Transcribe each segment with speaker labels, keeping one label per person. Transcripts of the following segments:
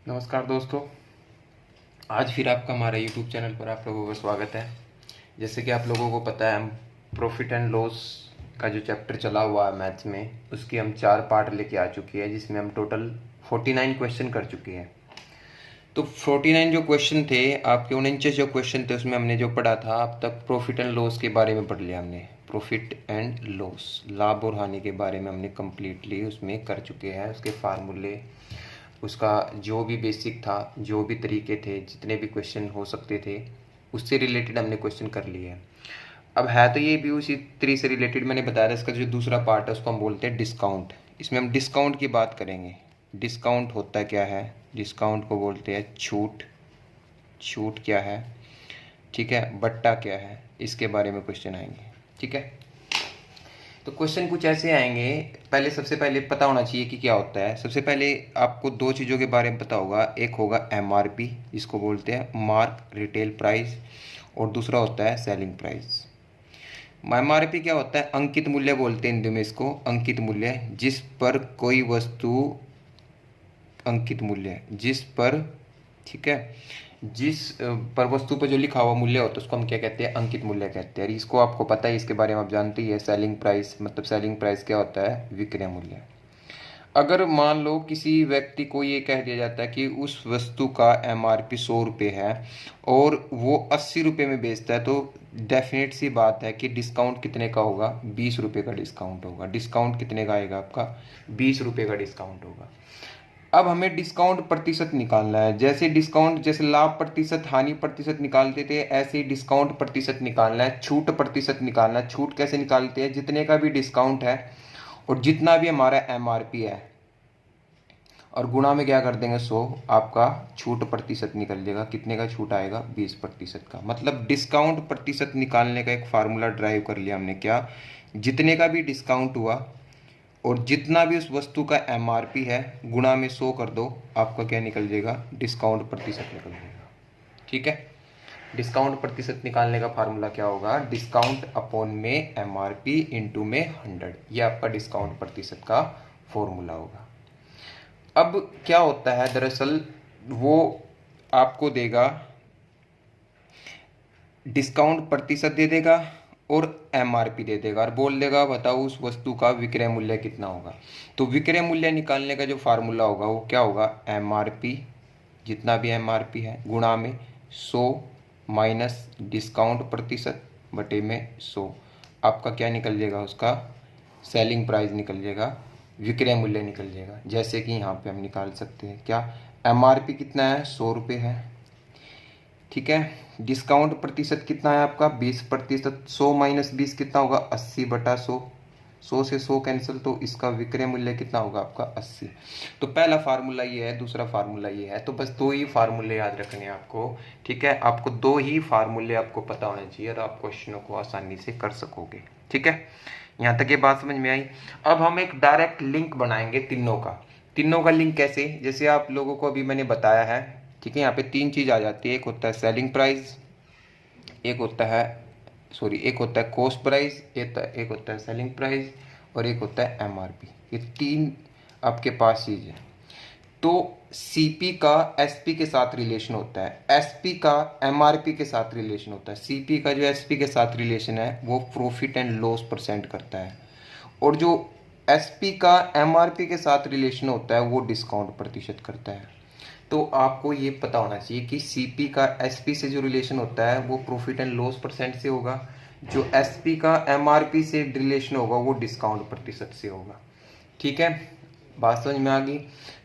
Speaker 1: नमस्कार दोस्तों। आज फिर आपका हमारे YouTube चैनल पर आप लोगों का स्वागत है। जैसे कि आप लोगों को पता है, हम प्रॉफिट एंड लॉस का जो चैप्टर चला हुआ है मैथ्स में, उसकी हम 4 पार्ट लेके आ चुके हैं, जिसमें हम टोटल 49 क्वेश्चन कर चुके हैं। तो 49 जो क्वेश्चन थे आपके, 49 जो क्वेश्चन थे उसमें हमने जो पढ़ा था अब तक, प्रॉफिट एंड लॉस के बारे में पढ़ लिया हमने। प्रॉफिट एंड लॉस, लाभ और हानि के बारे में हमने कम्प्लीटली उसमें कर चुके हैं। उसके फार्मूले, उसका जो भी बेसिक था, जो भी तरीके थे, जितने भी क्वेश्चन हो सकते थे, उससे रिलेटेड हमने क्वेश्चन कर लिए हैं। अब है तो ये भी उसी तरह से रिलेटेड, मैंने बताया था। इसका जो दूसरा पार्ट है उसको हम बोलते हैं डिस्काउंट। इसमें हम डिस्काउंट की बात करेंगे। डिस्काउंट होता क्या है? डिस्काउंट को बोलते हैं छूट। छूट क्या है, ठीक है, बट्टा क्या है, इसके बारे में क्वेश्चन आएंगे। ठीक है, तो क्वेश्चन कुछ ऐसे आएंगे। पहले सबसे पहले पता होना चाहिए कि क्या होता है। सबसे पहले आपको दो चीज़ों के बारे में पता होगा। एक होगा एमआरपी, जिसको बोलते हैं मार्क रिटेल प्राइस, और दूसरा होता है सेलिंग प्राइस। एमआरपी क्या होता है? अंकित मूल्य बोलते हैं हिंदी में इसको। अंकित मूल्य, जिस पर कोई वस्तु, अंकित मूल्य जिस पर, ठीक है, जिस पर वस्तु पर जो लिखा हुआ मूल्य होता है उसको हम क्या कहते हैं? अंकित मूल्य कहते हैं। इसको आपको पता है, इसके बारे में आप जानते ही है। सेलिंग प्राइस मतलब, सेलिंग प्राइस क्या होता है? विक्रय मूल्य। अगर मान लो किसी व्यक्ति को ये कह दिया जाता है कि उस वस्तु का एमआरपी 100 रुपये है और वो 80 रुपये में बेचता है, तो डेफिनेट सी बात है कि डिस्काउंट कितने का होगा? 20 रुपये का डिस्काउंट होगा। डिस्काउंट कितने का आएगा आपका? 20 रुपये का डिस्काउंट होगा। अब हमें डिस्काउंट प्रतिशत निकालना है। जैसे डिस्काउंट, जैसे लाभ प्रतिशत, हानि प्रतिशत निकालते थे, ऐसे ही डिस्काउंट प्रतिशत निकालना है, छूट प्रतिशत निकालना है। छूट कैसे निकालते हैं? जितने का भी डिस्काउंट है और जितना भी हमारा एमआरपी है, और गुणा में क्या कर देंगे? 100। आपका छूट प्रतिशत निकल जाएगा। कितने का छूट आएगा? 20% का। मतलब डिस्काउंट प्रतिशत निकालने का एक फार्मूला ड्राइव कर लिया हमने। क्या? जितने का भी डिस्काउंट हुआ और जितना भी उस वस्तु का एमआरपी है, गुणा में 100 कर दो, आपका क्या निकल जाएगा? डिस्काउंट प्रतिशत निकल जाएगा। ठीक है, डिस्काउंट प्रतिशत निकालने का फार्मूला क्या होगा? डिस्काउंट अपॉन में एमआरपी इंटू में 100। ये आपका डिस्काउंट प्रतिशत का फॉर्मूला होगा। अब क्या होता है दरअसल, वो आपको देगा, डिस्काउंट प्रतिशत दे देगा और एमआरपी दे देगा, और बोल देगा बताओ उस वस्तु का विक्रय मूल्य कितना होगा। तो विक्रय मूल्य निकालने का जो फार्मूला होगा वो क्या होगा? एमआरपी, जितना भी एमआरपी है, गुणा में 100 माइनस डिस्काउंट प्रतिशत बटे में 100। आपका क्या निकल जाएगा? उसका सेलिंग प्राइस निकल जाएगा, विक्रय मूल्य निकल जाएगा। जैसे कि यहाँ पे हम निकाल सकते हैं क्या? एमआरपी कितना है? 100 रुपये है, ठीक है। डिस्काउंट प्रतिशत कितना है आपका? 20%। 100 माइनस 20 कितना होगा? 80/100। 100 से 100 कैंसिल, तो इसका विक्रय मूल्य कितना होगा आपका? 80। तो पहला फार्मूला ये है, दूसरा फार्मूला ये है। तो बस दो ही फार्मूले याद रखने हैं आपको, ठीक है। आपको दो ही फार्मूले आपको पता होने चाहिए और आप क्वेश्चनों को आसानी से कर सकोगे। ठीक है, यहाँ तक ये बात समझ में आई। अब हम एक डायरेक्ट लिंक बनाएंगे तीनों का। तीनों का लिंक कैसे? जैसे आप लोगों को अभी मैंने बताया है, ठीक है। यहाँ पे तीन चीज़ आ जाती है। एक होता है सेलिंग प्राइस, एक होता है, सॉरी, एक होता है कॉस्ट प्राइस, एक होता है सेलिंग प्राइस, और एक होता है एमआरपी। ये तीन आपके पास चीज़ है। तो सीपी का एसपी के साथ रिलेशन होता है, एसपी का एमआरपी के साथ रिलेशन होता है। सीपी का जो एसपी के साथ रिलेशन है वो प्रॉफिट एंड लॉस परसेंट करता है, और जो एसपी का एमआरपी के साथ रिलेशन होता है वो डिस्काउंट प्रतिशत करता है। तो आपको ये पता होना चाहिए कि सीपी का एसपी से जो रिलेशन होता है वो प्रॉफिट एंड लॉस परसेंट से होगा, जो एसपी का एमआरपी से रिलेशन होगा वो डिस्काउंट प्रतिशत से होगा। ठीक है, बात समझ में आ गई।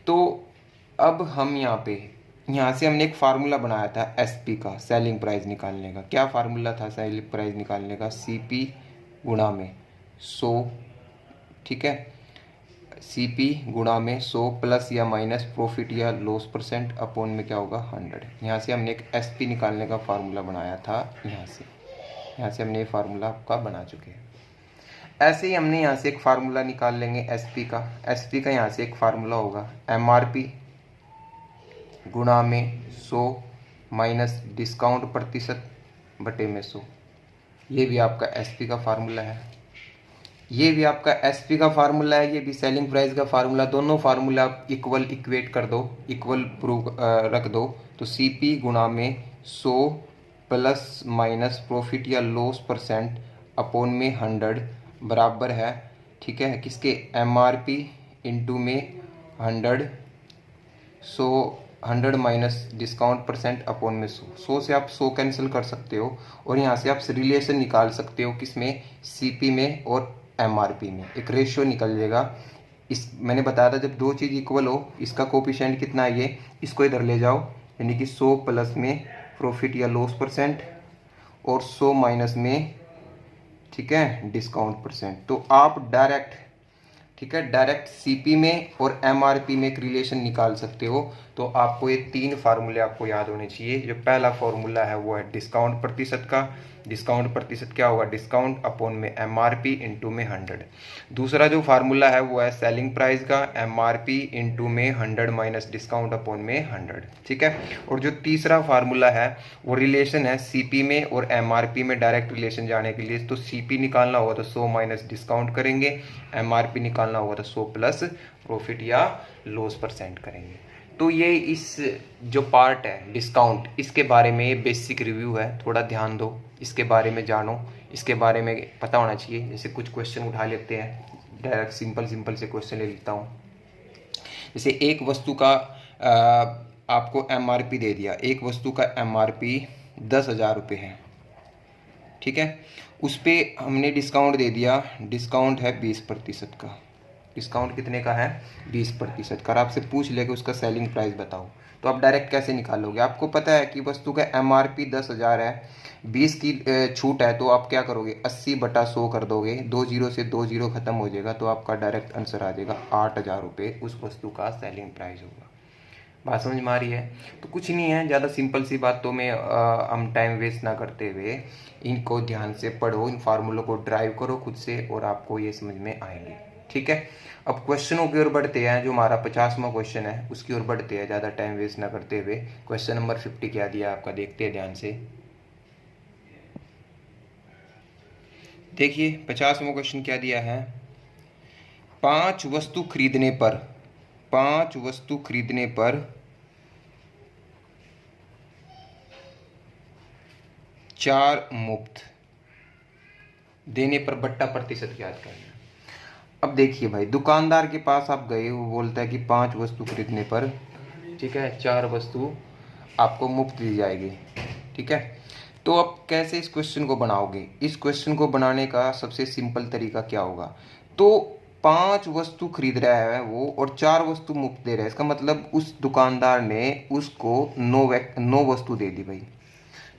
Speaker 1: तो अब हम यहाँ से हमने एक फार्मूला बनाया था एसपी का, सेलिंग प्राइस निकालने का। क्या फार्मूला था सेलिंग प्राइस निकालने का? सीपी गुणा में 100, ठीक है। सीपी गुणा में 100 प्लस या माइनस प्रॉफिट या लॉस परसेंट अपॉन में क्या होगा? 100। यहाँ से हमने एक एसपी निकालने का फार्मूला बनाया था। यहाँ से हमने ये फार्मूला आपका बना चुके हैं। ऐसे ही हमने यहाँ से एक फार्मूला निकाल लेंगे एसपी का। एसपी का यहाँ से एक फार्मूला होगा एमआरपी गुणा में 100 माइनस डिस्काउंट प्रतिशत बटे में 100। ये भी आपका एसपी का फार्मूला है। ये भी आपका एसपी का फार्मूला है, ये भी सेलिंग प्राइस का फार्मूला, दोनों फार्मूला आप इक्वल इक्वेट कर दो, इक्वल प्रूव रख दो। तो सीपी गुणा में 100 प्लस माइनस प्रॉफिट या लॉस परसेंट अपॉन में 100 बराबर है, ठीक है, किसके, एमआरपी इंटू में 100, 100 माइनस डिस्काउंट परसेंट अपॉन में 100 से आप 100 कैंसिल कर सकते हो और यहाँ से आप रिलेशन निकाल सकते हो किसमें, सीपी में और एमआरपी में, एक रेशियो निकल जाएगा। इस मैंने बताया था जब दो चीज़ इक्वल हो, इसका कोफिशिएंट कितना है ये, इसको इधर ले जाओ, यानी कि 100 प्लस में प्रॉफिट या लॉस परसेंट और 100 माइनस में, ठीक है, डिस्काउंट परसेंट। तो आप डायरेक्ट, ठीक है, डायरेक्ट सीपी में और एमआरपी में एक रिलेशन निकाल सकते हो। तो आपको ये तीन फार्मूले आपको याद होने चाहिए। जो पहला फार्मूला है वो है डिस्काउंट प्रतिशत का, डिस्काउंट प्रतिशत क्या होगा, डिस्काउंट अपॉन में एमआरपी इंटू में 100। दूसरा जो फार्मूला है वो है सेलिंग प्राइस का, एमआरपी इंटू में 100 माइनस डिस्काउंट अपॉन में 100, ठीक है। और जो तीसरा फार्मूला है वो रिलेशन है सीपी में और एमआरपी में डायरेक्ट रिलेशन जाने के लिए, तो सीपी निकालना होगा तो 100 माइनस डिस्काउंट करेंगे, एमआरपी निकालना होगा तो 100 प्लस प्रॉफिट या लॉस परसेंट करेंगे। तो ये इस जो पार्ट है डिस्काउंट, इसके बारे में ये बेसिक रिव्यू है, थोड़ा ध्यान दो, इसके बारे में जानो, इसके बारे में पता होना चाहिए। जैसे कुछ क्वेश्चन उठा लेते हैं, डायरेक्ट सिंपल से क्वेश्चन ले लेता हूँ। जैसे एक वस्तु का आपको एमआरपी दे दिया, एक वस्तु का एमआरपी 10,000 रुपये है, ठीक है, उस पर हमने डिस्काउंट दे दिया, डिस्काउंट है 20% का, डिस्काउंट कितने का है, 20% का। आपसे पूछ ले कि उसका सेलिंग प्राइस बताओ, तो आप डायरेक्ट कैसे निकालोगे, आपको पता है कि वस्तु का एमआरपी 10,000 है, 20 की छूट है, तो आप क्या करोगे, 80/100 कर दोगे, 2 जीरो से 2 जीरो खत्म हो जाएगा, तो आपका डायरेक्ट आंसर आ जाएगा 8,000 रुपये उस वस्तु का सेलिंग प्राइस होगा। बात समझ में आ रही है। तो कुछ नहीं है, ज़्यादा सिंपल सी बातों में हम टाइम वेस्ट ना करते हुए इनको ध्यान से पढ़ो, इन फार्मूलों को ड्राइव करो खुद से और आपको ये समझ में आएंगे, ठीक है। अब क्वेश्चनों की ओर बढ़ते हैं, जो हमारा 50वां क्वेश्चन है उसकी ओर बढ़ते हैं, ज़्यादा टाइम वेस्ट ना करते हुए। क्वेश्चन नंबर 50 क्या दिया आपका, देखते हैं ध्यान से। देखिए 50वां क्वेश्चन क्या दिया है, 5 वस्तु खरीदने पर 4 मुफ्त देने पर बट्टा प्रतिशत ज्ञात करना। अब देखिए भाई, दुकानदार के पास आप गए, वो बोलता है कि 5 वस्तु खरीदने पर, ठीक है, 4 वस्तु आपको मुफ्त दी जाएगी, ठीक है। तो अब कैसे इस क्वेश्चन को बनाओगे, इस क्वेश्चन को बनाने का सबसे सिंपल तरीका क्या होगा, तो 5 वस्तु खरीद रहा है वो और 4 वस्तु मुफ्त दे रहा है, इसका मतलब उस दुकानदार ने उसको 9 वस्तु दे दी भाई।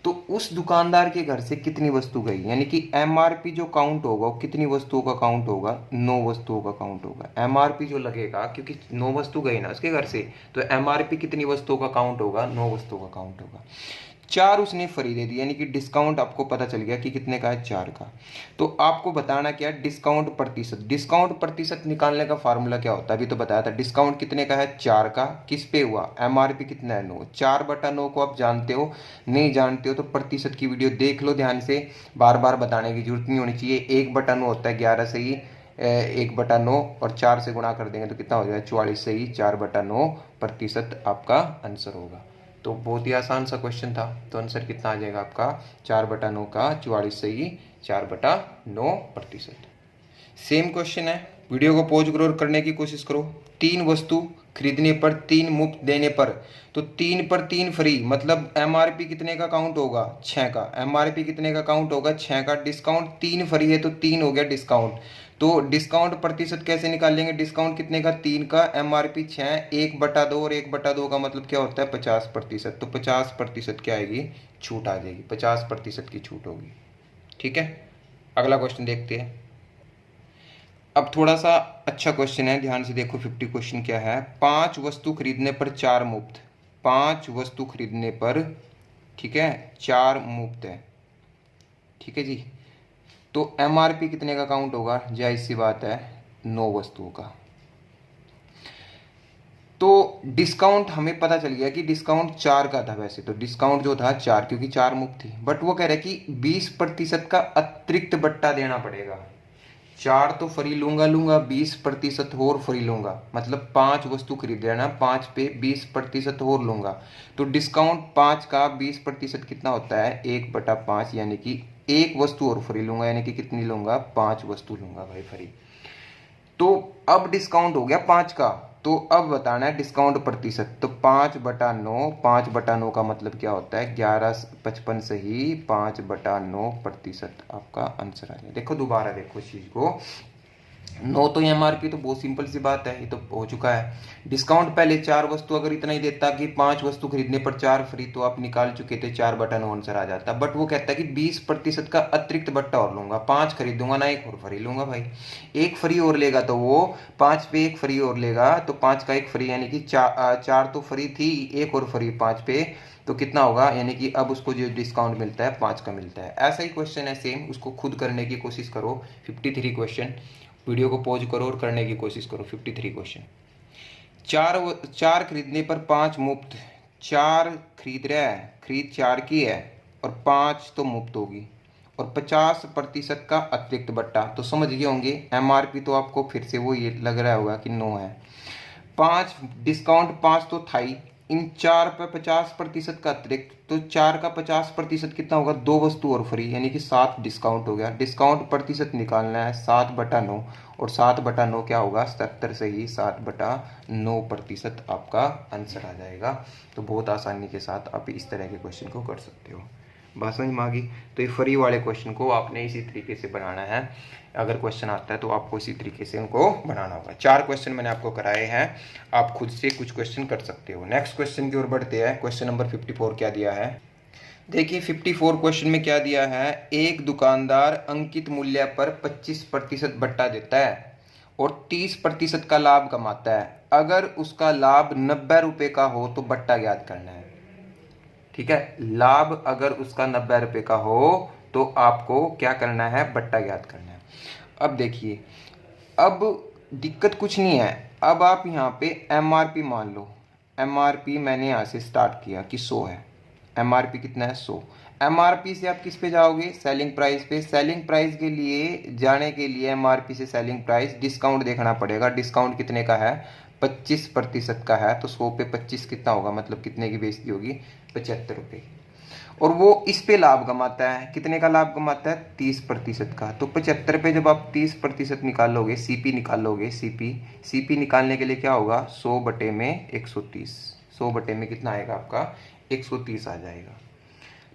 Speaker 1: तो उस दुकानदार के घर से कितनी वस्तु गई, यानी कि एमआरपी जो काउंट होगा वो कितनी वस्तुओं का काउंट होगा, 9 वस्तुओं का काउंट होगा। एमआरपी जो लगेगा, क्योंकि 9 वस्तु गई ना उसके घर से, तो एमआरपी कितनी वस्तुओं का काउंट होगा, 9 वस्तुओं का काउंट होगा। 4 उसने फ्री दे दी, यानी कि डिस्काउंट आपको पता चल गया कि कितने का है, 4 का। तो आपको बताना क्या है, डिस्काउंट प्रतिशत। डिस्काउंट प्रतिशत निकालने का फार्मूला क्या होता है, अभी तो बताया था। डिस्काउंट कितने का है, 4 का, किस पे हुआ, एमआरपी कितना है, 9। 4/9 को आप जानते हो, नहीं जानते हो तो प्रतिशत की वीडियो देख लो ध्यान से, बार बार बताने की जरूरत नहीं होनी चाहिए। 1/9 होता है 11 से ही 1/9 और 4 से गुणा कर देंगे तो कितना हो जाएगा, 44 से ही 4/9% आपका आंसर होगा। तो बहुत ही आसान सा क्वेश्चन था, तो आंसर कितना आ जाएगा आपका, 4/9 का 44 से ही 4/9%। सेम क्वेश्चन है, वीडियो को पॉज करो और करने की कोशिश करो। 3 वस्तु खरीदने पर 3 मुफ्त देने पर, तो 3 पर 3 फ्री, मतलब एमआरपी कितने का काउंट होगा, 6 का। एमआरपी कितने का काउंट होगा, 6 का। डिस्काउंट 3 फ्री है तो 3 हो गया डिस्काउंट। तो डिस्काउंट प्रतिशत कैसे निकालेंगे, डिस्काउंट कितने का, 3 का, एमआरपी 6, 1/2 और 1/2 का मतलब क्या होता है, 50%। तो 50% क्या आएगी, छूट आ जाएगी, 50% की छूट होगी, ठीक है। अगला क्वेश्चन देखते हैं। अब थोड़ा सा अच्छा क्वेश्चन है, ध्यान से देखो। 50 क्वेश्चन क्या है, 5 वस्तु खरीदने पर 4 मुफ्त। 5 वस्तु खरीदने पर, ठीक है, 4 मुफ्त है, ठीक है जी। तो एमआरपी कितने का काउंट होगा, जाहिर सी बात है 9 वस्तुओं का। तो डिस्काउंट हमें पता चल गया कि डिस्काउंट 4 का था, वैसे तो डिस्काउंट जो था 4, क्योंकि 4 मुफ्त थी, बट वो कह रहा है कि 20% का अतिरिक्त बट्टा देना पड़ेगा। 4 तो फ्री लूंगा 20% और फ्री लूंगा, मतलब 5 वस्तु खरीद रहे ना, 5 पे 20% और लूंगा। तो डिस्काउंट 5 का 20% कितना होता है, 1/5, यानी कि एक वस्तु और फ्री लूंगा, यानी कि कितनी लूंगा, 5 वस्तु लूंगा भाई फ्री। तो अब डिस्काउंट हो गया 5 का, तो अब बताना है डिस्काउंट प्रतिशत। तो 5/9, 5/9 का मतलब क्या होता है, 11.55 से ही 5/9% आपका आंसर आ जाए। देखो दोबारा देखो इस चीज को, 9 तो एमआरपी, तो बहुत सिंपल सी बात है, ये तो हो चुका है। डिस्काउंट पहले 4 वस्तु अगर इतना ही देता कि 5 वस्तु खरीदने पर 4 फ्री, तो आप निकाल चुके थे, 4/9 आंसर आ जाता। बट वो कहता है कि 20% का अतिरिक्त बट्टा और लूंगा, 5 खरीदूंगा ना, एक और फ्री लूंगा भाई। एक फ्री और लेगा तो वो 5 पे एक फ्री और लेगा, तो 5 का एक फ्री, यानी कि 4 तो फ्री थी, एक और फ्री 5 पे, तो कितना होगा, यानी कि अब उसको जो डिस्काउंट मिलता है 5 का मिलता है। ऐसा ही क्वेश्चन है सेम, उसको खुद करने की कोशिश करो। 53 क्वेश्चन, वीडियो को पॉज करो और करने की कोशिश करो। 53 क्वेश्चन, चार खरीदने पर 5 मुफ्त, 4 खरीद रहा है, खरीद 4 की है, और 5 तो मुफ्त होगी, और 50% का अतिरिक्त बट्टा। तो समझ गए होंगे, एमआरपी तो आपको फिर से वो ये लग रहा होगा कि 9 है। 5 डिस्काउंट, 5 तो था ही, इन 4 पे 50% का अतिरिक्त, तो 4 का 50% कितना होगा, 2 वस्तु और फ्री, यानी कि 7 डिस्काउंट हो गया। डिस्काउंट प्रतिशत निकालना है 7/9, और 7/9 क्या होगा, 70 से ही 7/9% आपका आंसर आ जाएगा। तो बहुत आसानी के साथ आप इस तरह के क्वेश्चन को कर सकते हो। बात समझ में आ गई। तो ये फ्री वाले क्वेश्चन को आपने इसी तरीके से बनाना है, अगर क्वेश्चन आता है तो आपको इसी तरीके से उनको बनाना होगा। 4 क्वेश्चन मैंने आपको कराए हैं, आप खुद से कुछ क्वेश्चन कर सकते हो। नेक्स्ट क्वेश्चन की ओर बढ़ते हैं। क्वेश्चन नंबर 54 क्या दिया है, देखिए 54 क्वेश्चन में क्या दिया है, एक दुकानदार अंकित मूल्य पर 25% बट्टा देता है और 30% का लाभ कमाता है। अगर उसका लाभ 90 रुपए का हो तो बट्टा ज्ञात करना है। ठीक है, लाभ अगर उसका 90 रुपए का हो तो आपको क्या करना है, बट्टा ज्ञात करना है। अब देखिए, अब दिक्कत कुछ नहीं है। अब आप यहाँ पे एमआरपी मान लो, एमआरपी मैंने यहाँ से स्टार्ट किया कि 100 है, एमआरपी कितना है, 100। एमआरपी से आप किस पे जाओगे, सेलिंग प्राइस पे। सेलिंग प्राइस के लिए जाने के लिए एमआरपी से सेलिंग प्राइस, डिस्काउंट देखना पड़ेगा। डिस्काउंट कितने का है, 25% का है, तो 100 पे 25 कितना होगा, मतलब कितने की बेइज्जती होगी, 75 रुपये। और वो इस पे लाभ कमाता है, कितने का लाभ कमाता है, 30% का। तो 75 पे जब आप 30% निकालोगे, सीपी निकालोगे, सीपी निकालने के लिए क्या होगा, 100 बटे में 130, 100 बटे में कितना आएगा आपका, 130 आ जाएगा।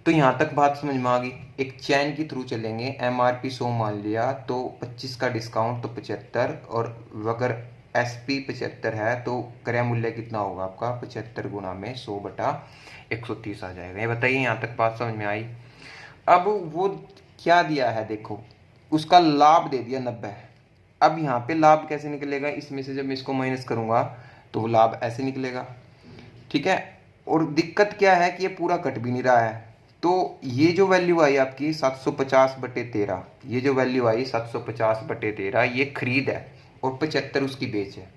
Speaker 1: तो यहाँ तक बात समझ में आ गई। एक चैन की थ्रू चलेंगे, एमआरपी 100 मान लिया, तो 25 का डिस्काउंट तो 75, और अगर एसपी 75 है तो क्रय मूल्य कितना होगा आपका, 75 गुना में 100/130 आ जाएगा। ये बताइए, यहाँ तक बात समझ में आई। अब वो क्या दिया है, देखो उसका लाभ दे दिया 90। अब यहाँ पे लाभ कैसे निकलेगा, इसमें से जब मैं इसको माइनस करूंगा तो वो लाभ ऐसे निकलेगा। ठीक है, और दिक्कत क्या है कि ये पूरा कट भी नहीं रहा है। तो ये जो वैल्यू आई आपकी 750/13, ये जो वैल्यू आई 750/13, ये खरीद है, और 75 उसकी बेच है।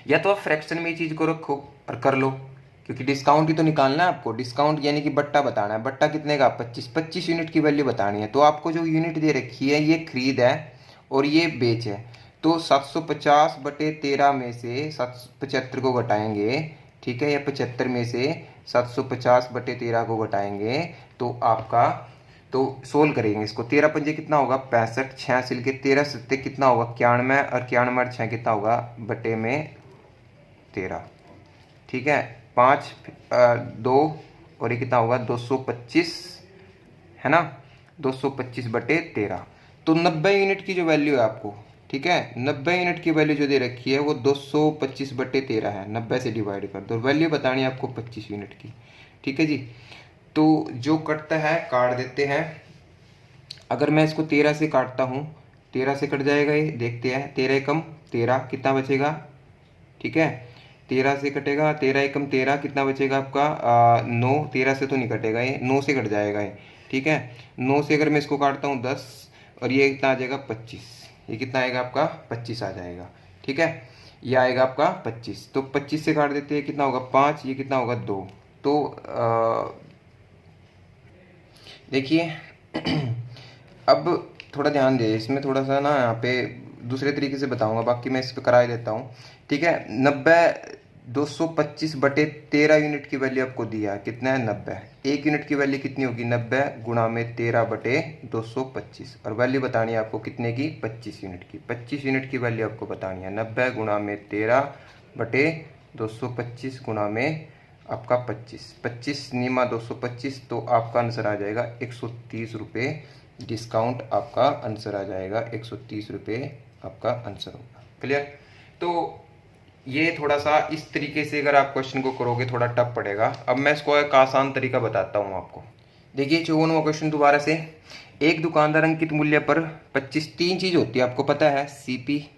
Speaker 1: या तो आप फ्रैक्शन में ये चीज को रखो और कर लो, क्योंकि डिस्काउंट ही तो निकालना है आपको। डिस्काउंट यानी कि बट्टा बताना है, बट्टा कितने का, 25 यूनिट की वैल्यू बतानी है। तो आपको जो यूनिट दे रखी है ये खरीद है और ये बेच है। तो 750/13 में से 75 को घटाएंगे, ठीक है, या 75 में से 750/13 को घटाएंगे, तो आपका, तो सोल्व करेंगे इसको, 13 पंजे कितना होगा, 65, 6 सिल के 13 सत्ते कितना होगा, 91, और 91 और 6 कितना होगा, बटे में 13। ठीक है, 5 2, और ये कितना होगा, 225, है ना, 225/13। तो 90 यूनिट की जो वैल्यू है आपको, ठीक है, 90 यूनिट की वैल्यू जो दे रखी है वो 225/13 है। 90 से डिवाइड कर दो, वैल्यू बतानी है आपको 25 यूनिट की। ठीक है जी, तो जो कटता है काट देते हैं। अगर मैं इसको 13 से काटता हूँ, 13 से कट जाएगा ये, देखते हैं, 13 एकम 13 कितना बचेगा, ठीक है, 13 से कटेगा, 13 एकम 13 कितना बचेगा आपका, 9, 13 से तो नहीं कटेगा ये, 9 से कट जाएगा ये। ठीक है, 9 से अगर मैं इसको काटता हूँ 10, और ये कितना आ जाएगा 25, ये कितना आएगा आपका 25 आ जाएगा। ठीक है, ये आएगा आपका 25, तो 25 से काट देते हैं, कितना होगा 5, ये कितना होगा 2। तो देखिए अब थोड़ा ध्यान दे इसमें, थोड़ा सा ना यहाँ पे दूसरे तरीके से बताऊंगा, बाकी मैं इस पर करा ही देता हूँ। ठीक है, 90 225/13 यूनिट की वैल्यू आपको दिया है, कितना है 90। 1 यूनिट की वैल्यू कितनी होगी, 90 गुणा में 13/225, और वैल्यू बतानी है आपको कितने की, 25 यूनिट की। 25 यूनिट की वैल्यू आपको बतानी है, 90 गुणा में 13/225 गुणा में आपका 25, 25 नीमा 225, तो आपका आंसर आ जाएगा 130 रुपये। डिस्काउंट आपका आंसर आ जाएगा 130 रुपये, आपका आंसर होगा। क्लियर। तो ये थोड़ा सा इस तरीके से अगर आप क्वेश्चन को करोगे थोड़ा टफ पड़ेगा। अब मैं इसको एक आसान तरीका बताता हूँ आपको। देखिए 54वां क्वेश्चन दोबारा से। एक दुकानदार अंकित मूल्य पर 25, तीन चीज होती है आपको पता है, सीपी,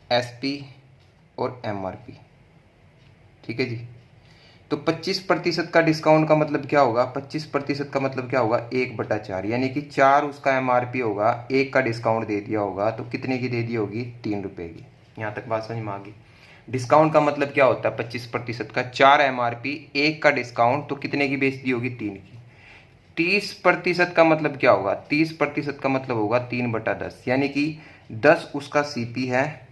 Speaker 1: एसपी और एमआरपी। ठीक है जी। तो 25% का डिस्काउंट का मतलब क्या होगा, 25% का मतलब क्या होगा, 1/4, यानी कि 4 उसका एमआरपी होगा, 1 का डिस्काउंट दे दिया होगा, तो कितने की दे दी होगी, 3 रुपए की। यहाँ तक बात समझ में आ गई। डिस्काउंट का मतलब क्या होता है, 25% का, 4 एमआरपी, 1 का डिस्काउंट, तो कितने की बेच दी होगी, 3 की। 30% का मतलब क्या होगा, 30% का मतलब होगा 3/10, यानी कि 10 उसका सीपी है,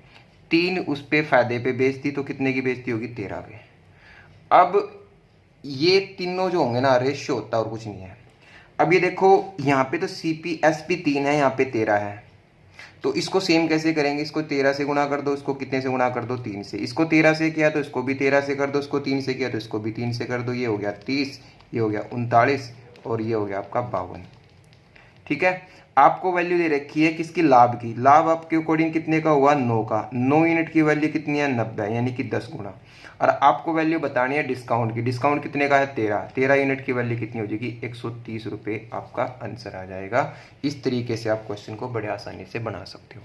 Speaker 1: 3 उस पे फायदे पे बेच दी, तो कितने की बेचती होगी, 13 पे। अब ये तीनों जो होंगे ना, रेशियो होता है और कुछ नहीं है। अब ये देखो यहाँ पे तो सीपी एसपी 3 है, यहाँ पे 13 है, तो इसको सेम कैसे करेंगे, इसको 13 से गुणा कर दो, इसको कितने से गुणा कर दो, 3 से। इसको 13 से किया तो इसको भी 13 से कर दो, इसको 3 से किया तो इसको भी 3 से कर दो। ये हो गया 30, ये हो गया 39, और ये हो गया आपका 52। ठीक है। आपको वैल्यू दे रखी है किसकी, लाभ की। लाभ आपके अकॉर्डिंग कितने का हुआ, 9 का। 9 यूनिट की वैल्यू कितनी है, 90, यानी कि 10 गुना। और आपको वैल्यू बतानी है डिस्काउंट की। डिस्काउंट कितने का है, 13 यूनिट की वैल्यू कितनी हो जाएगी, 130 रुपये, आपका आंसर आ जाएगा। इस तरीके से आप क्वेश्चन को बड़े आसानी से बना सकते हो।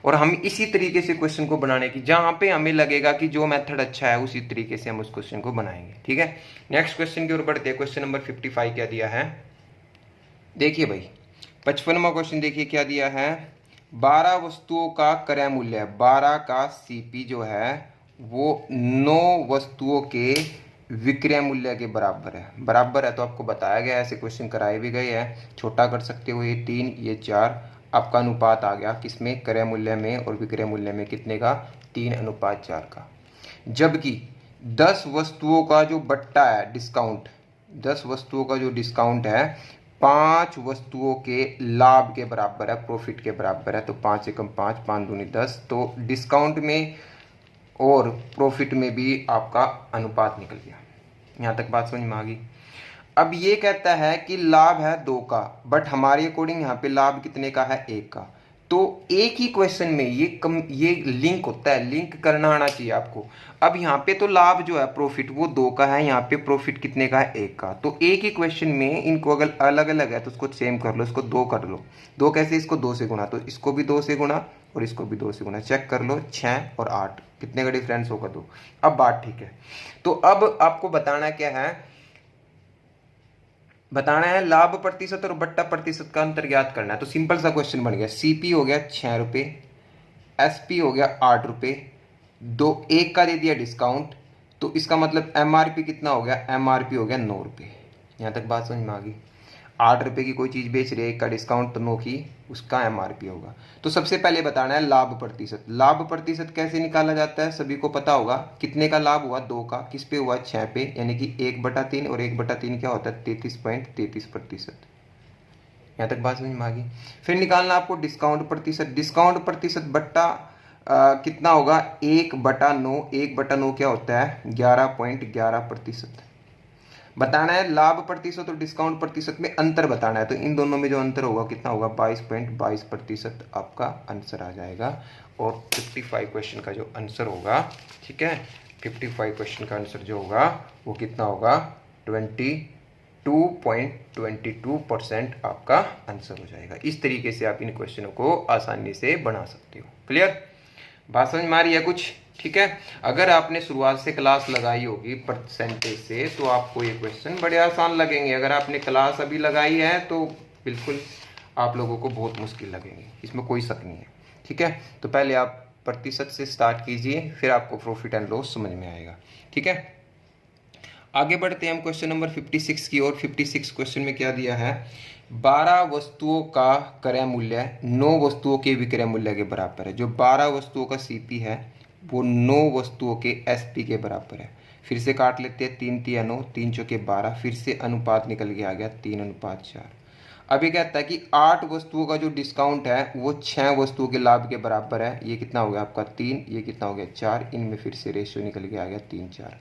Speaker 1: और हम इसी तरीके से क्वेश्चन को बनाने की, जहां पे हमें लगेगा कि जो मेथड अच्छा है उसी तरीके से हम उस क्वेश्चन को बनाएंगे। ठीक है। नेक्स्ट क्वेश्चन की ओर बढ़ते हैं। क्वेश्चन नंबर 55 क्या दिया है, देखिए भाई 55वां क्वेश्चन देखिए क्या दिया है। 12 वस्तुओं का क्रय मूल्य है, 12 का सीपी जो है वो 9 वस्तुओं के विक्रय मूल्य के बराबर है। बराबर है तो आपको बताया गया, ऐसे क्वेश्चन कराए भी गए हैं। छोटा कर सकते हो, ये 3 ये 4, आपका अनुपात आ गया किसमें, क्रय मूल्य में और विक्रय मूल्य में, कितने का, 3:4 का। जबकि 10 वस्तुओं का जो बट्टा है, डिस्काउंट, 10 वस्तुओं का जो डिस्काउंट है 5 वस्तुओं के लाभ के बराबर है, प्रॉफिट के बराबर है। तो 5 एकम 5, 5 दूनी 10, तो डिस्काउंट में और प्रॉफिट में भी आपका अनुपात निकल गया। यहाँ तक बात समझ में आ गई। अब ये कहता है कि लाभ है 2 का, बट हमारे अकॉर्डिंग यहाँ पे लाभ कितने का है, 1 का। तो एक ही क्वेश्चन में ये लिंक होता है, लिंक करना आना चाहिए आपको। अब यहाँ पे तो लाभ जो है प्रॉफिट वो 2 का है, यहाँ पे प्रॉफिट कितने का है, 1 का। तो एक ही क्वेश्चन में इनको अगर अलग अलग है तो उसको सेम कर लो, इसको 2 कर लो। 2 कैसे, इसको 2 से गुणा, तो इसको भी 2 से गुणा और इसको भी 2 से गुणा। चेक कर लो, 6 और 8 कितने का डिफरेंस होगा, 2। अब बात ठीक है। तो अब आपको बताना क्या है, बताना है लाभ प्रतिशत और बट्टा प्रतिशत का अंतर ज्ञात करना है। तो सिंपल सा क्वेश्चन बन गया। सीपी हो गया 6 रुपये, एसपी हो गया 8 रुपये, 1 का दे दिया डिस्काउंट, तो इसका मतलब एमआरपी कितना हो गया, एमआरपी हो गया 9 रुपये। यहाँ तक बात समझ में आ गई। 8 रुपये की कोई चीज़ बेच रही है, 1 का डिस्काउंट, तो 9 की उसका एमआरपी होगा। तो सबसे पहले बताना है लाभ प्रतिशत। लाभ प्रतिशत कैसे निकाला जाता है, सभी को पता होगा। कितने का लाभ हुआ, 2 का, किस पे हुआ, 6 पे, यानी कि 1/3, और 1/3 क्या होता है, 33.33%। यहाँ तक बात समझ में आ गई। फिर निकालना आपको डिस्काउंट प्रतिशत। डिस्काउंट प्रतिशत बट्टा कितना होगा, 1/9। 1/9 क्या होता है, 11.11%। बताना है लाभ प्रतिशत और डिस्काउंट प्रतिशत में अंतर बताना है। तो इन दोनों में जो अंतर होगा कितना होगा, 22.22% आपका आंसर आ जाएगा। और 55 क्वेश्चन का जो आंसर होगा, ठीक है, 55 क्वेश्चन का आंसर जो होगा वो कितना होगा, 22.22% आपका आंसर हो जाएगा। इस तरीके से आप इन क्वेश्चनों को आसानी से बना सकते हो। क्लियर, बात समझ में आ रही है कुछ, ठीक है। अगर आपने शुरुआत से क्लास लगाई होगी परसेंटेज से तो आपको ये क्वेश्चन बड़े आसान लगेंगे। अगर आपने क्लास अभी लगाई है तो बिल्कुल आप लोगों को बहुत मुश्किल लगेंगे, इसमें कोई शक नहीं है। ठीक है, तो पहले आप प्रतिशत से स्टार्ट कीजिए, फिर आपको प्रॉफिट एंड लॉस समझ में आएगा। ठीक है, आगे बढ़ते हैं हम क्वेश्चन नंबर 56 की ओर। 56 क्वेश्चन में क्या दिया है, 12 वस्तुओं का क्रय मूल्य 9 वस्तुओं के विक्रय मूल्य के बराबर है। जो 12 वस्तुओं का सीपी है वो 9 वस्तुओं के एसपी के बराबर है। फिर से काट लेते हैं, 3 तिया 9, 3 चौके 12, फिर से अनुपात निकल के आ गया 3:4। अब ये कहता है कि 8 वस्तुओं का जो डिस्काउंट है वो 6 वस्तुओं के लाभ के बराबर है। ये कितना हो गया आपका 3, ये कितना हो गया 4, इनमें फिर से रेशियो निकल के आ गया 3:4।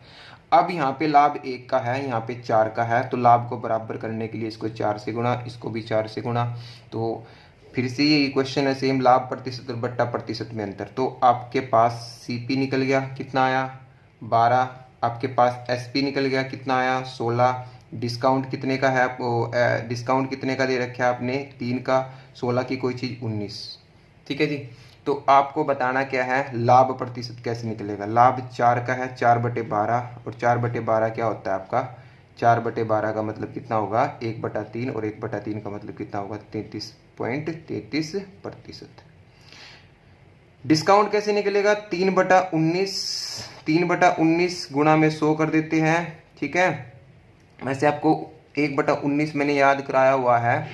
Speaker 1: अब यहाँ पे लाभ 1 का है, यहाँ पे 4 का है, तो लाभ को बराबर करने के लिए इसको 4 से गुणा, इसको भी 4 से गुणा। तो फिर से ये क्वेश्चन है सेम, लाभ प्रतिशत और बट्टा प्रतिशत में अंतर। तो आपके पास सीपी निकल गया, कितना आया 12। आपके पास एसपी निकल गया, कितना आया 16। डिस्काउंट कितने का है आपको, डिस्काउंट कितने का दे रखा है आपने 3 का, 16 की कोई चीज़ 19। ठीक है जी। तो आपको बताना क्या है, लाभ प्रतिशत कैसे निकलेगा। लाभ 4 का है, 4/12, और 4/12 क्या होता है आपका, 4/12 का मतलब कितना होगा 1/3, और 1/3 का मतलब कितना होगा 33.33%। डिस्काउंट कैसे निकलेगा, 3/19, 3/19 गुणा में 100 कर देते हैं। ठीक है, वैसे आपको 1/19 मैंने याद कराया हुआ है।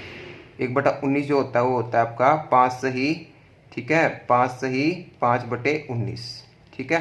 Speaker 1: 1/19 जो होता है वो होता है आपका 5 सही, ठीक है, 5 सही 5/19। ठीक है।